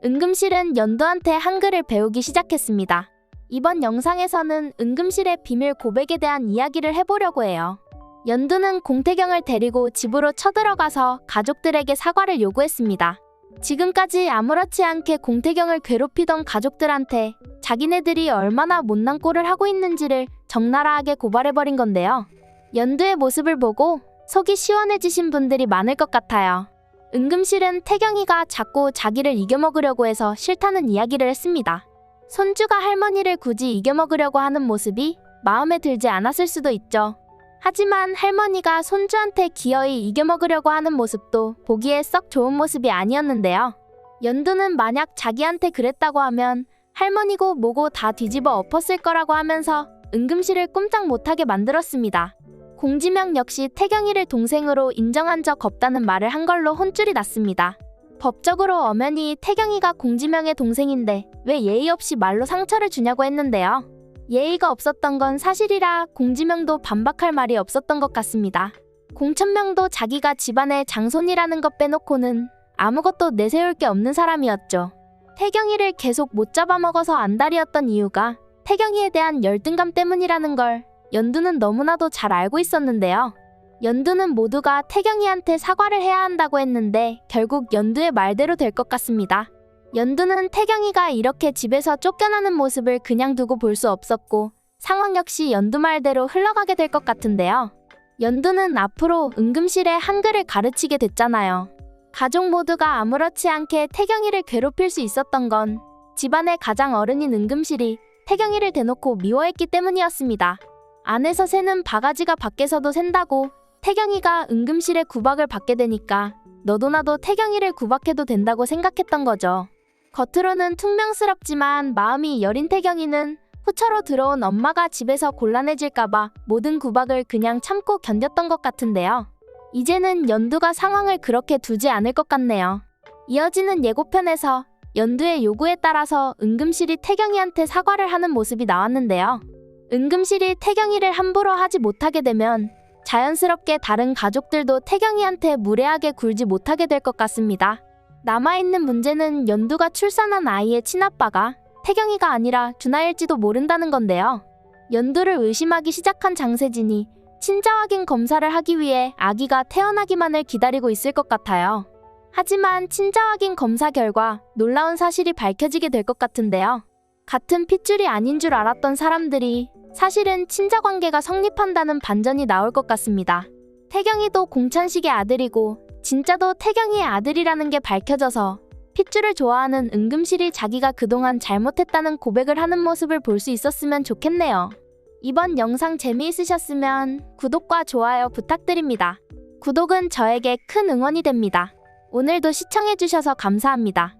은금실은 연두한테 한글을 배우기 시작했습니다. 이번 영상에서는 은금실의 비밀 고백에 대한 이야기를 해보려고 해요. 연두는 공태경을 데리고 집으로 쳐들어가서 가족들에게 사과를 요구했습니다. 지금까지 아무렇지 않게 공태경을 괴롭히던 가족들한테 자기네들이 얼마나 못난 꼴을 하고 있는지를 적나라하게 고발해버린 건데요. 연두의 모습을 보고 속이 시원해지신 분들이 많을 것 같아요. 은금실은 태경이가 자꾸 자기를 이겨먹으려고 해서 싫다는 이야기를 했습니다. 손주가 할머니를 굳이 이겨먹으려고 하는 모습이 마음에 들지 않았을 수도 있죠. 하지만 할머니가 손주한테 기어이 이겨먹으려고 하는 모습도 보기에 썩 좋은 모습이 아니었는데요. 연두는 만약 자기한테 그랬다고 하면 할머니고 뭐고 다 뒤집어 엎었을 거라고 하면서 은금실을 꼼짝 못하게 만들었습니다. 공지명 역시 태경이를 동생으로 인정한 적 없다는 말을 한 걸로 혼쭐이 났습니다. 법적으로 엄연히 태경이가 공지명의 동생인데 왜 예의 없이 말로 상처를 주냐고 했는데요. 예의가 없었던 건 사실이라 공지명도 반박할 말이 없었던 것 같습니다. 공천명도 자기가 집안의 장손이라는 것 빼놓고는 아무것도 내세울 게 없는 사람이었죠. 태경이를 계속 못 잡아먹어서 안달이었던 이유가 태경이에 대한 열등감 때문이라는 걸 연두는 너무나도 잘 알고 있었는데요. 연두는 모두가 태경이한테 사과를 해야 한다고 했는데 결국 연두의 말대로 될 것 같습니다. 연두는 태경이가 이렇게 집에서 쫓겨나는 모습을 그냥 두고 볼 수 없었고 상황 역시 연두 말대로 흘러가게 될 것 같은데요. 연두는 앞으로 은금실에 한글을 가르치게 됐잖아요. 가족 모두가 아무렇지 않게 태경이를 괴롭힐 수 있었던 건 집안의 가장 어른인 은금실이 태경이를 대놓고 미워했기 때문이었습니다. 안에서 새는 바가지가 밖에서도 샌다고 태경이가 은금실에 구박을 받게 되니까 너도 나도 태경이를 구박해도 된다고 생각했던 거죠. 겉으로는 퉁명스럽지만 마음이 여린 태경이는 후처로 들어온 엄마가 집에서 곤란해질까봐 모든 구박을 그냥 참고 견뎠던 것 같은데요. 이제는 연두가 상황을 그렇게 두지 않을 것 같네요. 이어지는 예고편에서 연두의 요구에 따라서 은금실이 태경이한테 사과를 하는 모습이 나왔는데요. 은금실이 태경이를 함부로 하지 못하게 되면 자연스럽게 다른 가족들도 태경이한테 무례하게 굴지 못하게 될 것 같습니다. 남아있는 문제는 연두가 출산한 아이의 친아빠가 태경이가 아니라 준하일지도 모른다는 건데요. 연두를 의심하기 시작한 장세진이 친자 확인 검사를 하기 위해 아기가 태어나기만을 기다리고 있을 것 같아요. 하지만 친자 확인 검사 결과 놀라운 사실이 밝혀지게 될 것 같은데요. 같은 핏줄이 아닌 줄 알았던 사람들이 사실은 친자 관계가 성립한다는 반전이 나올 것 같습니다. 태경이도 공찬식의 아들이고 진짜도 태경이의 아들이라는 게 밝혀져서 핏줄을 좋아하는 은금실이 자기가 그동안 잘못했다는 고백을 하는 모습을 볼 수 있었으면 좋겠네요. 이번 영상 재미있으셨으면 구독과 좋아요 부탁드립니다. 구독은 저에게 큰 응원이 됩니다. 오늘도 시청해주셔서 감사합니다.